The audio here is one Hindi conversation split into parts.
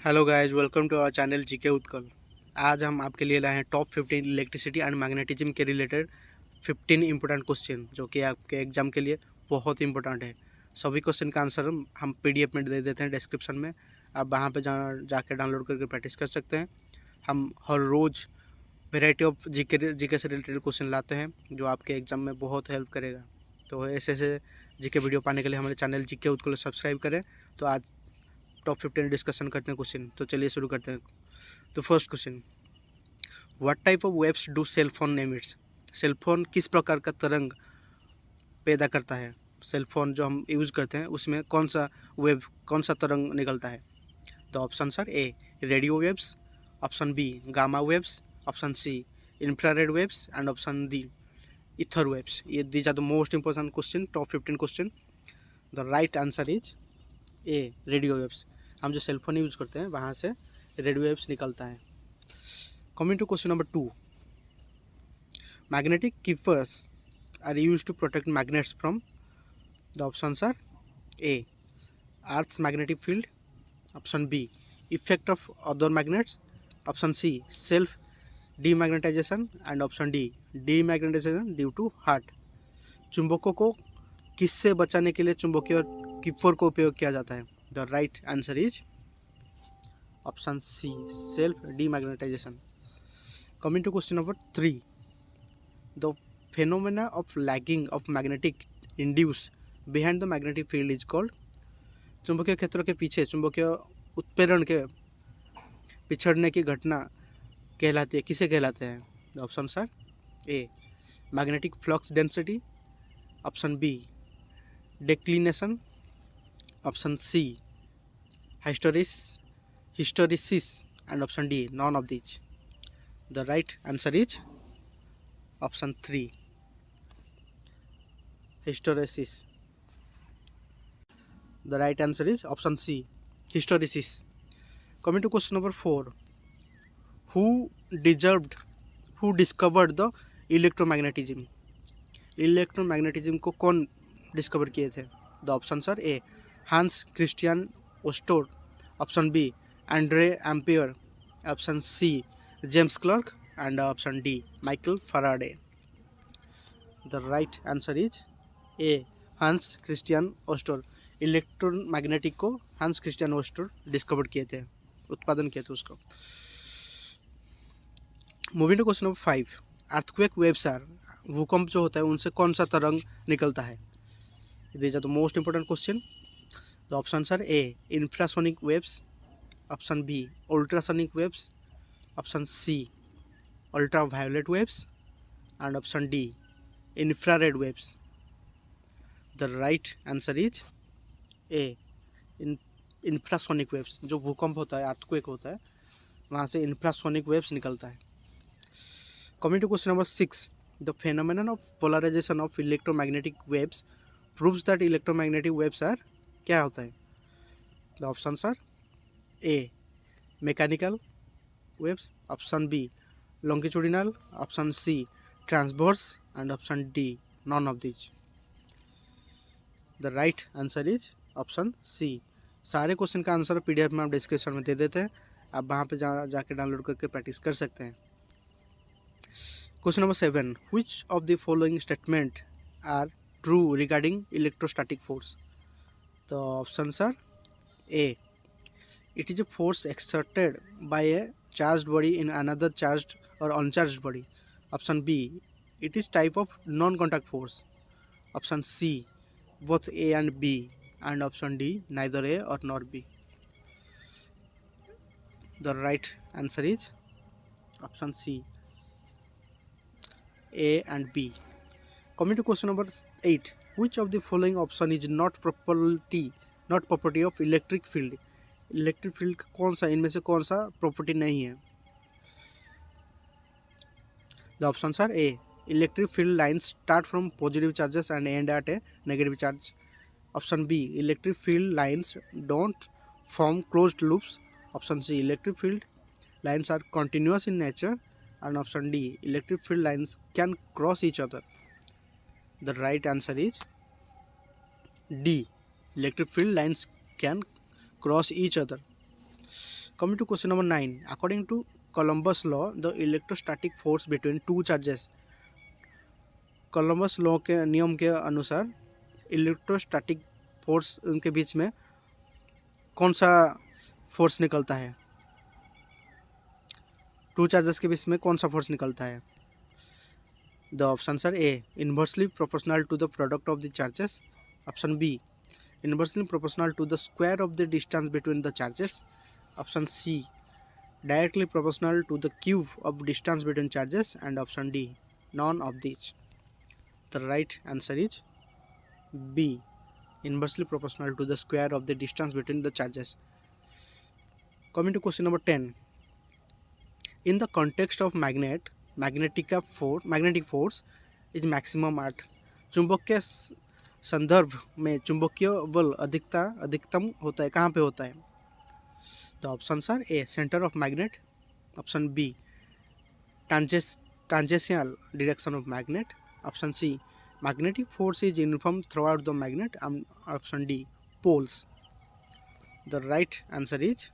Hello guys, welcome to our channel GK Utkal. आज हम आपके लिए लाए हैं टॉप 15 इलेक्ट्रिसिटी एंड मैग्नेटिज्म के रिलेटेड 15 इंपॉर्टेंट क्वेश्चन जो कि आपके एग्जाम के लिए बहुत इंपॉर्टेंट है। सभी क्वेश्चन का आंसर हम पीडीएफ में दे देते हैं डिस्क्रिप्शन में। आप वहाँ पे जाके डाउनलोड करके प्रैक्टिस कर सकते हैं। हम हर रोज़ वेराइटी ऑफ जीके से रिलेटेड क्वेश्चन लाते हैं जो आपके एग्जाम में बहुत हेल्प करेगा। तो ऐसे ऐसे जीके वीडियो पाने के लिए हमारे चैनल जीके उत्कल सब्सक्राइब करें। तो आज टॉप 15 डिस्कशन करते हैं क्वेश्चन। तो चलिए शुरू करते हैं। तो first question, what type of waves do cellphone emits? Cellphone किस प्रकार का तरंग पैदा करता है? सेलफोन जो हम यूज़ करते हैं उसमें कौन सा तरंग निकलता है? तो option sir A radio waves, option B gamma waves, option C infrared waves and option D ether waves. ये these are the most important question, top 15 question. The right answer is A radio waves. हम जो सेलफोन यूज करते हैं वहाँ से रेडियो वेव्स निकलता है। Coming to question number 2, magnetic keepers are use to protect magnets from? The options are A earth's magnetic field, option B effect of other magnets, option C self demagnetization and option D demagnetization due to heart. चुंबकों को किससे बचाने के लिए चुंबकीय कीपर को उपयोग किया जाता है? The right answer is option C self demagnetization. Coming to question number 3, the phenomena of lagging of magnetic induce behind the magnetic field is called? चुंबकीय क्षेत्र के पीछे चुंबकीय उत्प्रेरण के पिछड़ने की घटना कहलाती है, किसे कहलाते हैं? The option sir A magnetic flux density, option B declination, option C hysteresis and option D none of this. The right answer is option 3 hysteresis. The right answer is option C hysteresis. Coming to question number 4, who discovered the electromagnetism? Electromagnetism को कौन डिस्कवर किए थे? The option sir A Hans Christian ओस्टोर, option B Andre ampere, option C James clerk and option D Michael Faraday. The right answer is A Hans Christian ओस्टोर। Electromagnetic को हांस क्रिस्टियन ओस्टोर डिस्कवर किए थे, उत्पादन किए थे उसको। Moving to question number 5, earthquake waves are, भूकंप जो होता है उनसे कौन सा तरंग निकलता है? These are the most important question. The option are A infrasonic waves, option B ultrasonic waves, option C ultraviolet waves and option D infrared waves. The right answer is A infrasonic waves. जो भूकंप होता है, अर्थक्वेक होता है, वहाँ से इंफ्रासोनिक वेव्स निकलता है। Coming to question number 6, the phenomenon of polarization of electromagnetic waves proves that electromagnetic waves are, क्या होता है? The option are A mechanical waves, option B longitudinal, option C transverse and option D none of this. The right answer is option C. सारे क्वेश्चन का आंसर पीडीएफ में आप डिस्क्रिप्शन में दे देते हैं, आप वहाँ पे जाके डाउनलोड करके प्रैक्टिस कर सकते हैं। Question number 7, which of the following statement are true regarding electrostatic force? The options are A it is a force exerted by a charged body in another charged or uncharged body, option B it is type of non-contact force, option C both A and B, and option D neither A or nor B. The right answer is option C A and B. Coming to question number 8, which of the following option is not property of electric field? Electric field का कौन सा, इनमें से कौन सा प्रॉपर्टी नहीं है? The option are A electric field lines start from positive charges and end at a negative charge, option B electric field lines don't form closed loops, option C electric field lines are continuous in nature, and option D electric field lines can cross each other. The right answer is D electric field lines can cross each other. Coming to question number 9. According to Columbus law, the electrostatic force between two charges. Columbus law के नियम के अनुसार इलेक्ट्रोस्टैटिक फोर्स उनके बीच में कौन सा फोर्स निकलता है? टू चार्जेस के बीच में कौन सा फोर्स निकलता है? The options are A inversely proportional to the product of the charges, option B inversely proportional to the square of the distance between the charges, option C directly proportional to the cube of distance between charges, and option D none of this. The right answer is B, inversely proportional to the square of the distance between the charges. Coming to question number 10. In the context of magnetic force is maximum at. चुंबक के संदर्भ में चुंबकीय बल अधिकतम होता है, कहाँ पे होता है? The options are A, center of magnet, option B, tangential direction of magnet, option C, magnetic force is uniform throughout the magnet, and option D, poles. The right answer is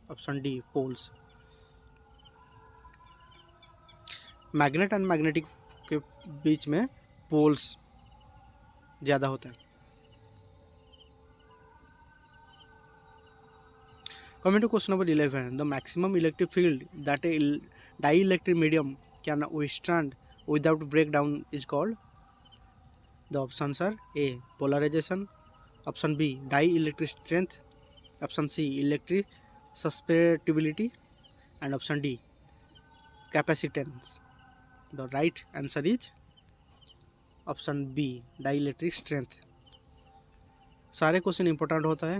option D, poles. Magnet and magnetic के बीच में पोल्स ज़्यादा होता है. Coming to question number 11. The maximum electric field that a dielectric medium can withstand without breakdown is called. The options are A, polarization, option B, dielectric strength, option C, electric susceptibility, and option D, capacitance. The right answer is option B, dielectric strength. सारे क्वेश्चन इंपॉर्टेंट होता है.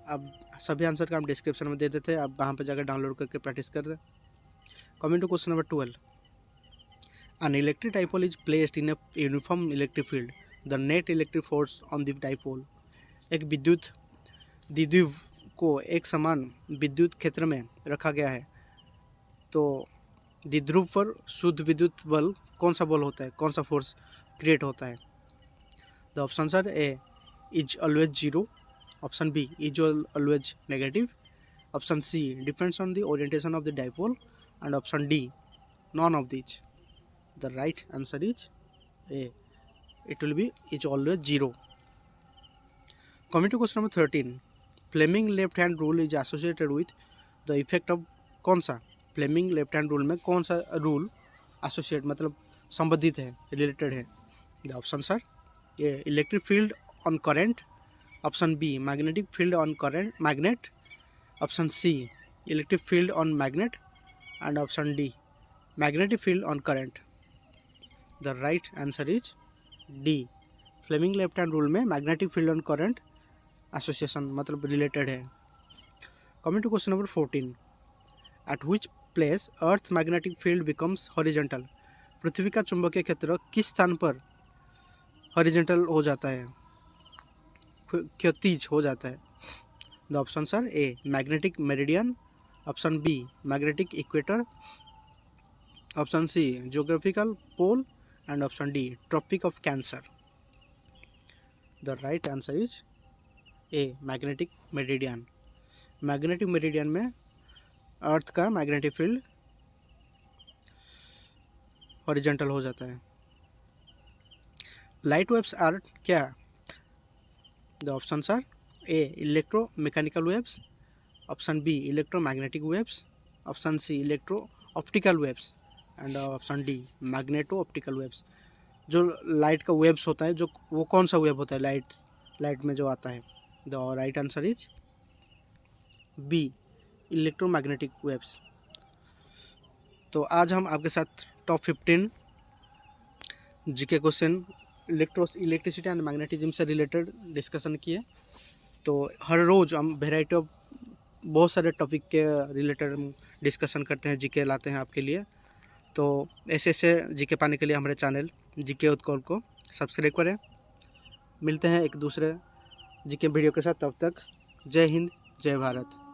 अब सभी आंसर का हम डिस्क्रिप्शन में दे देते हैं, आप वहाँ पर जाकर डाउनलोड करके प्रैक्टिस कर दें. Coming to question number 12. An electric dipole is placed in a uniform electric field. The net electric force on the dipole. एक विद्युत द्विध्रुव को एक समान विद्युत क्षेत्र में रखा गया है, तो द्विध्रुव पर शुद्ध विद्युत बल कौन सा बल होता है, कौन सा फोर्स क्रिएट होता है? The options are A is always zero, option B is always negative, option C depends on the orientation of the dipole, and option D none of this. The right answer is A. It will be is always zero. Coming to question number 13. Fleming left hand rule is associated with the effect of कौन सा? Fleming left hand rule में कौन सा रूल एसोसिएट मतलब संबंधित है, रिलेटेड है? The options are A, electric field on current, option B, magnetic field on current magnet, option C, electric field on magnet, and option D, magnetic field on current. The right answer is D. Fleming left hand rule में magnetic field and current association मतलब रिलेटेड है. Coming to question number 14. At which place earth magnetic field becomes horizontal. पृथ्वी का चुंबकीय क्षेत्र किस स्थान पर हॉरिजेंटल हो जाता है, क्षैतिज हो जाता है? The options are A magnetic meridian, option B magnetic equator, option C geographical pole, and option D, Tropic of Cancer. The right answer is A, magnetic meridian. Magnetic meridian में अर्थ का मैग्नेटिक फील्ड हॉरिजॉन्टल हो जाता है. लाइट वेव्स आर क्या? The options are A electro mechanical waves, option B electromagnetic waves, option C electro optical waves, and option D magneto optical waves. जो लाइट का वेव्स होता है, जो वो कौन सा वेव होता है लाइट में जो आता है? The right answer is B electromagnetic waves. तो आज हम आपके साथ top 15 GK question electricity and magnetism से रिलेटेड डिस्कशन किए. तो हर रोज़ हम वेराइटी ऑफ बहुत सारे टॉपिक के रिलेटेड डिस्कशन करते हैं, जीके लाते हैं आपके लिए. तो ऐसे जीके पाने के लिए हमारे चैनल जीके उत्कल को सब्सक्राइब करें. मिलते हैं एक दूसरे जीके वीडियो के साथ, तब तक जय हिंद जय भारत.